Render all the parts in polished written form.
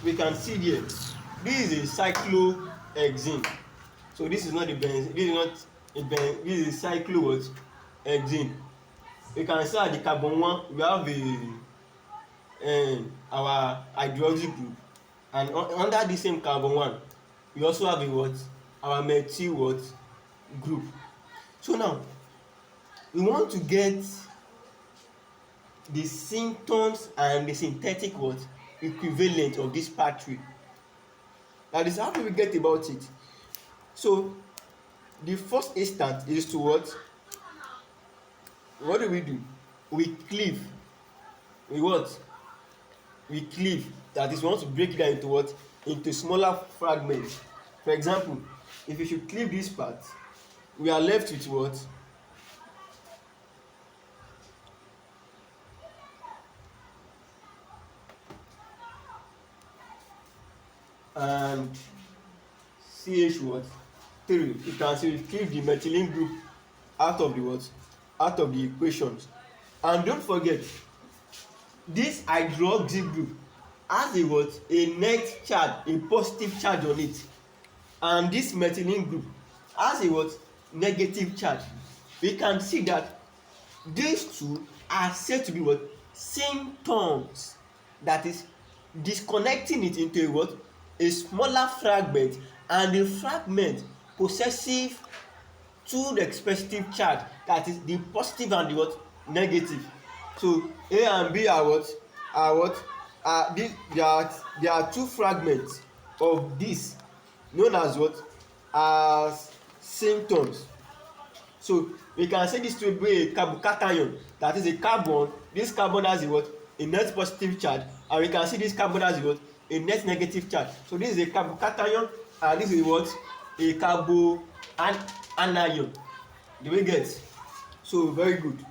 we can see there, this is a cyclohexene. So this is not the benzene, this is not a benzene, this is cyclo what hexene. We can see at the carbon 1 we have our hydroxy group, and under the same carbon 1 we also have a what, our methyl what group. So now we want to get the symptoms and the synthetic what equivalent of this pathway. That is how do we get about it. So the first instance is to what do? We cleave. We cleave, that is we want to break it down into into smaller fragments. For example, if you should cleave this part, we are left with what, and CH what 3. You can see we cleave the methylene group out of the equations. And don't forget, this hydroxy group has a net charge, a positive charge on it, and this methylene group has a negative charge. We can see that these two are said to be synthons, that is disconnecting it into a smaller fragment, and the fragment possessive two respective charge, that is the positive and the negative. So A and B are there are two fragments of this known as as synthons. So we can say this to be a carbocation, that is a carbon. This carbon has a net positive charge, and we can see this carbon has a net negative charge. So this is a carbocation, and this is a anion. Do we get? So very good.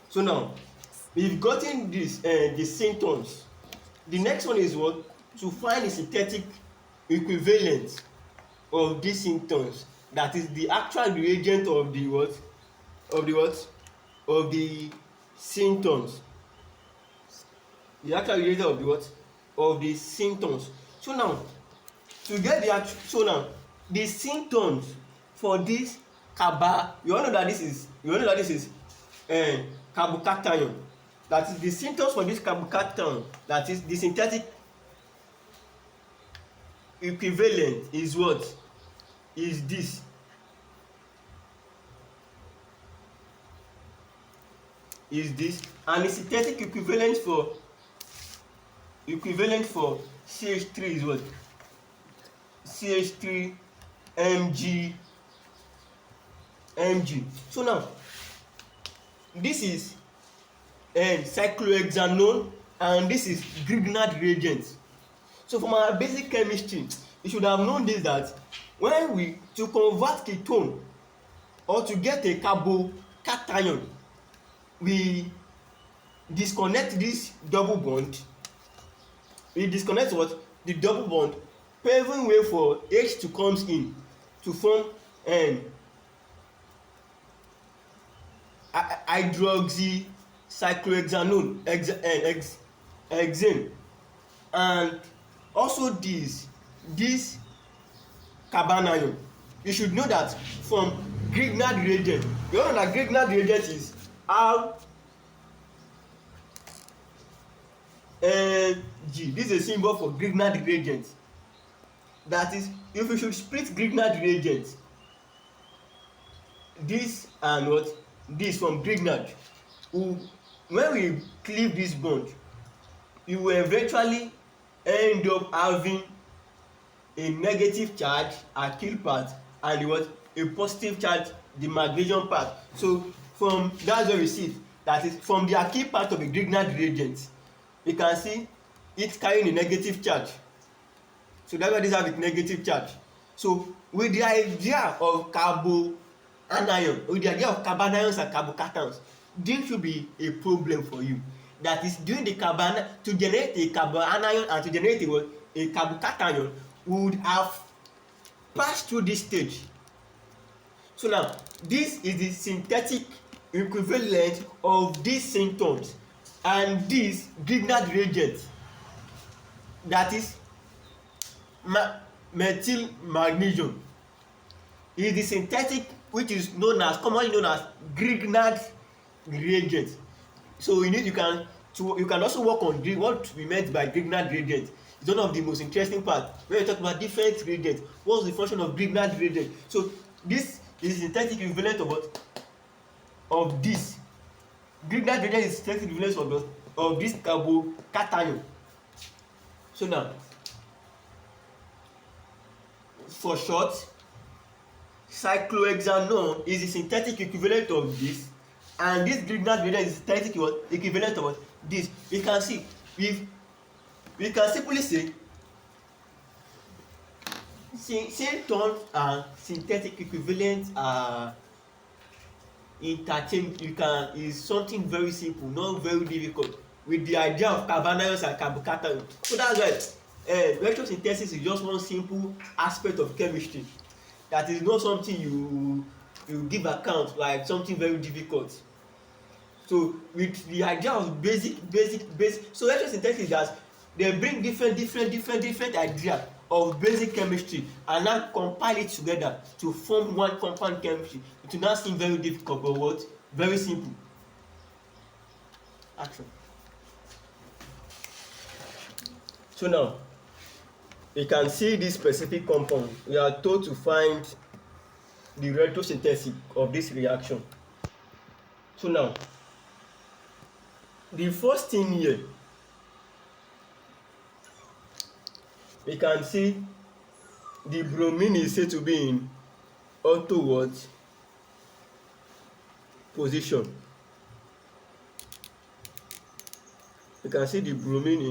So now we've gotten this the synthons. The next one is to find the synthetic equivalent of these synthons, that is the actual reagent of the synthons. The actual reagent of the synthons. So now to get the synthons for this you all know that this is carbocation. That is the synthons for this carbocation, that is the synthetic equivalent is this. And the synthetic equivalent for CH3 is CH3 Mg. So now this is cyclohexanone, and this is Grignard reagent. So from our basic chemistry, you should have known this, that when to convert ketone or to get a carbocation, we disconnect this double bond. We disconnect the double bond, paving way for H to comes in to form hydroxy cyclohexanone hexane, and also this carbanion. You should know that from Grignard reagent, you know that Grignard reagent is Rg. This is a symbol for Grignard reagent. That is, if you should split Grignard reagent, this and this from Grignard, when we cleave this bond, you will eventually end up having a negative charge at kill part and a positive charge the magnesium part. So from that's where we see, that is from the alkyl part of the Grignard reagent, we can see it carrying a negative charge. So that's why this have a negative charge. So with the idea of carbanion, with the idea of carbanions and carbocations, this should be a problem for you. That is, doing the to generate a carbanion and to generate a carbocation would have passed through this stage. So now this is the synthetic equivalent of these synthons. And this Grignard reagent, that is methyl magnesium, is the synthetic which is commonly known as Grignard reagent. So you can also work on what we meant by Grignard reagent. It's one of the most interesting parts when we talk about different reagents. What's the function of Grignard reagent? So this is the synthetic equivalent of what? Of this. Grignard reagent is synthetic equivalent of this carbocation. So now, for short, cyclohexanone is the synthetic equivalent of this, and this Grignard reagent is the synthetic equivalent of this. We can see, we can simply say Synthons and synthetic equivalents are interchangeable. Is something very simple, not very difficult, with the idea of carbanions and carbocations. So that's why electrosynthesis is just one simple aspect of chemistry. That is not something you give account like something very difficult. So with the idea of basic, so electrosynthesis is that they bring different ideas of basic chemistry and now compile it together to form one compound chemistry. It will not seem very difficult, but what? Very simple. Action. So now, you can see this specific compound. We are told to find the electrosynthesis of this reaction. So now, the first thing here, we can see the bromine is said to be in auto what position. You can see the bromine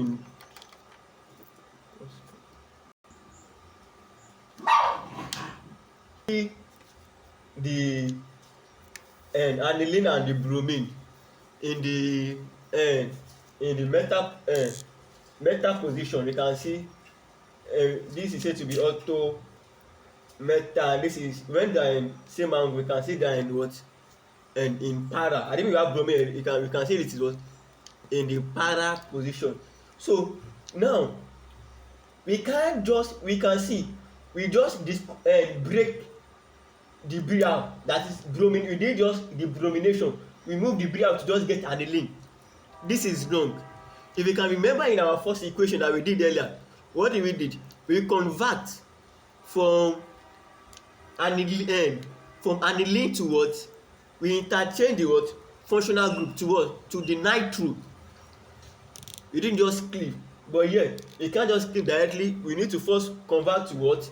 in the aniline and the bromine in the meta position. You can see this is said to be auto meta, and this is when they are in same angle. We can see they are in what? And in para. I think we have bromine. We can see it is what? In the para position. So now we can see we just break the bri out, that is bromine. We did just the bromination, we move the bri out to just get aniline. This is wrong. If you can remember in our first equation that we did earlier, what did we did? We convert from aniline to what? We interchange the what? Functional group to what? To the nitro. You didn't just cleave, but yeah, you can't just cleave directly. We need to first convert to what?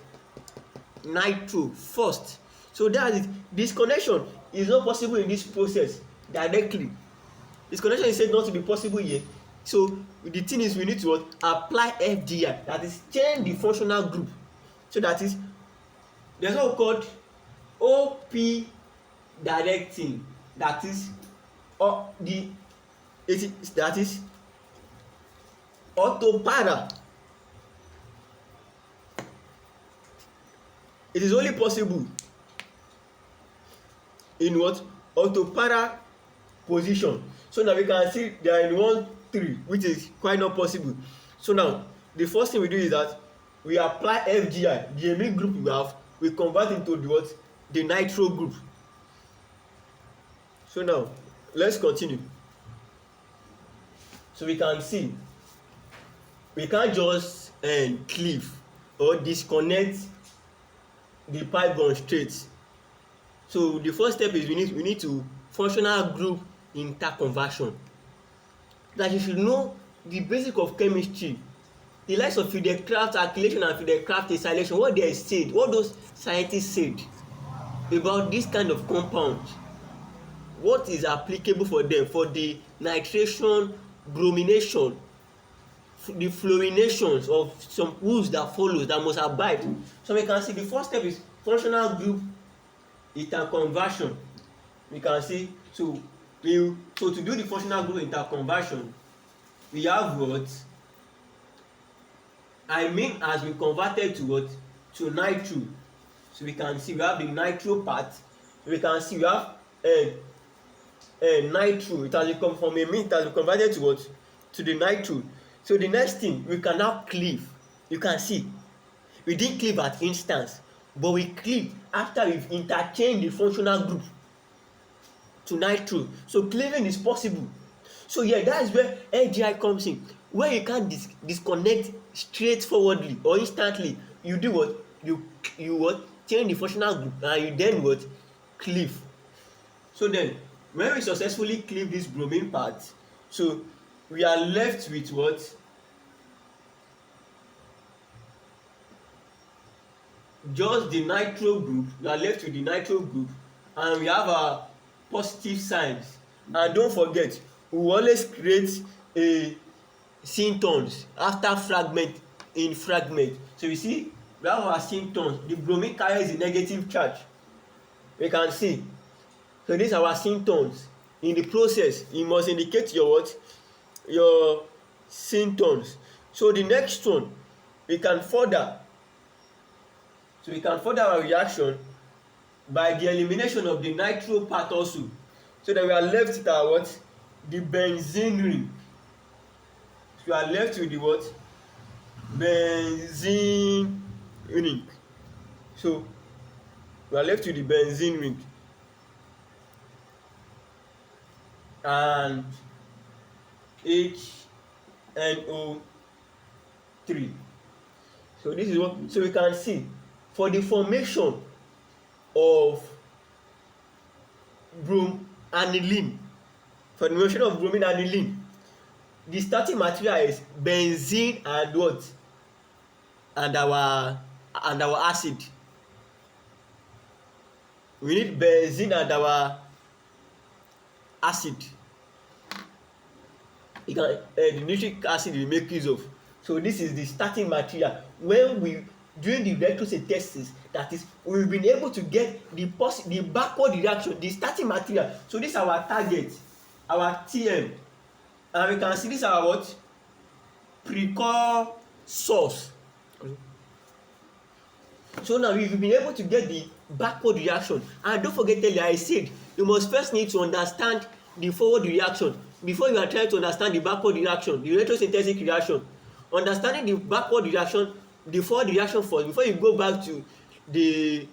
Nitro first. So that is, this connection is not possible in this process directly. This connection is said not to be possible here. So the thing is, we need to what? Apply FDI, that is change the functional group. So that is, there's what called OP directing, that is that is autopara. It is only possible in what? Autopara position. So now we can see they are in 1, 3, which is quite not possible. So now the first thing we do is that we apply FGI, the amine group we have, we convert into the what? The nitro group. So now let's continue. So we can see we can't just cleave or disconnect the pipe bond straight. So the first step is we need to functional group interconversion. That you should know the basic of chemistry, the likes of Fidecraft alkylation and Fidecraft acylation, what they said, what those scientists said about this kind of compound, what is applicable for them, for the nitration, bromination, the fluorinations of some rules that follows that must abide. So we can see the first step is functional group interconversion. We can see, so to do the functional group interconversion, we have what? Amine has been converted to what? To nitro. So we can see we have the nitro part. We can see we have nitro. It has become from amine, it has been converted to what? To the nitro. So the next thing, we can now cleave. You can see we didn't cleave at instance, but we cleave after we've interchanged the functional group to nitro. So cleaving is possible. So yeah, that is where LGI comes in, where you can't disconnect straightforwardly or instantly. You do what? You what? Change the functional group and you then what? Cleave. So then when we successfully cleave this bromine part, so we are left with what? Just the nitro group. We are left with the nitro group and we have our positive signs. And don't forget, we will always create a synthons after fragment in fragment. So you see we have our synthons. The bromine carries a negative charge, we can see. So these are our synthons. In the process you must indicate your what? Your synthons. So the next one, we can further our reaction by the elimination of the nitro part also, so that we are left with our what? The benzene ring. So we are left with the what? Benzene ring. So we are left with the benzene ring and HNO3. So this is what, so we can see for the formation of bromaniline, for the formation of bromine aniline, the starting material is benzene and what? And our acid. We need benzene and our acid. You can the nitric acid we make use of. So this is the starting material. When we during the electrosynthesis, that is, we've been able to get the backward reaction, the starting material. So this is our target, our TM, and we can see this is our what? Precursors. So now we've been able to get the backward reaction. And don't forget earlier I said you must first need to understand the forward reaction before you are trying to understand the backward reaction, the electrosynthetic reaction. Understanding the backward reaction, the forward reaction first before you go back to the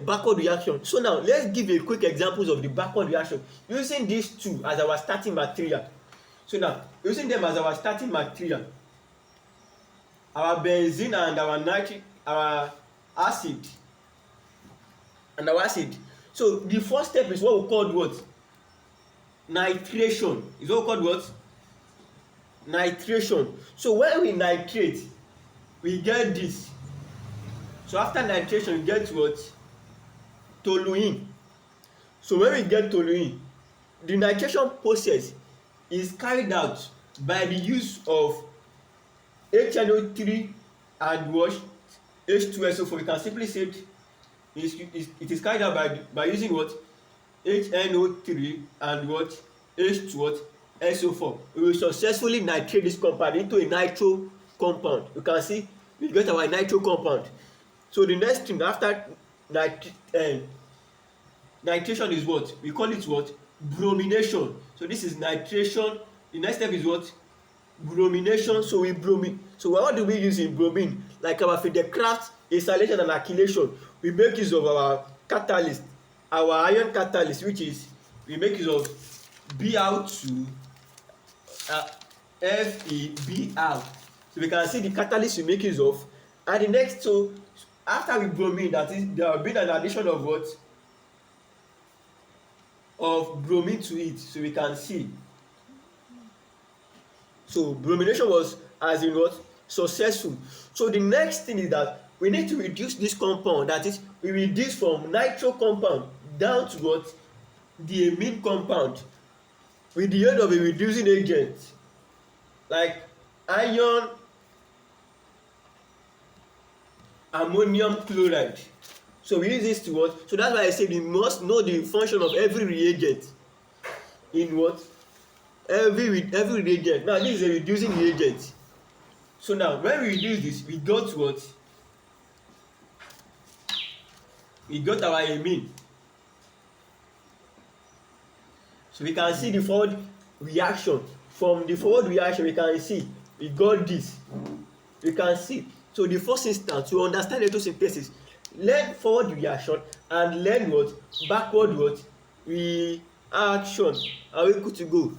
backward reaction. So now let's give a quick examples of the backward reaction using these two as our starting material. So now using them as our starting material, our benzene and our acid and our acid. So the first step is what we call what? Nitration. Is what we call what? Nitration. So when we nitrate, we get this. So after nitration, we get what? Toluene. So when we get toluene, the nitration process is carried out by the use of HNO3 and what? H2SO4. We can simply say it is carried out by using what? HNO3 and what? H2SO4. We will successfully nitrate this compound into a nitro compound. You can see we get our nitro compound. So the next thing after nitration is what? We call it what? Bromination. So this is nitration. The next step is what? Bromination. So we bromine. So what do we use in bromine? Like our Fidecraft acylation and alkylation, we make use of our catalyst, our ion catalyst, which is we make use of Br2 FeBr. So we can see the catalyst we make use of. And the next, so after we bromine, that is, there will be an addition of what? Of bromine to it. So we can see. So bromination was as in what? Successful. So the next thing is that we need to reduce this compound. That is, we reduce from nitro compound down to what? The amine compound with the aid of a reducing agent like iron ammonium chloride. So we use this to what? So that's why I said we must know the function of every reagent in what? Every reagent. Now this is a reducing reagent. So now when we reduce this, we got what? We got our amine. So we can see the forward reaction. From the forward reaction we can see we got this. We can see. So the first instance to understand electrosynthesis, learn forward reaction and learn what? Backward what? Reaction. Are we good to go?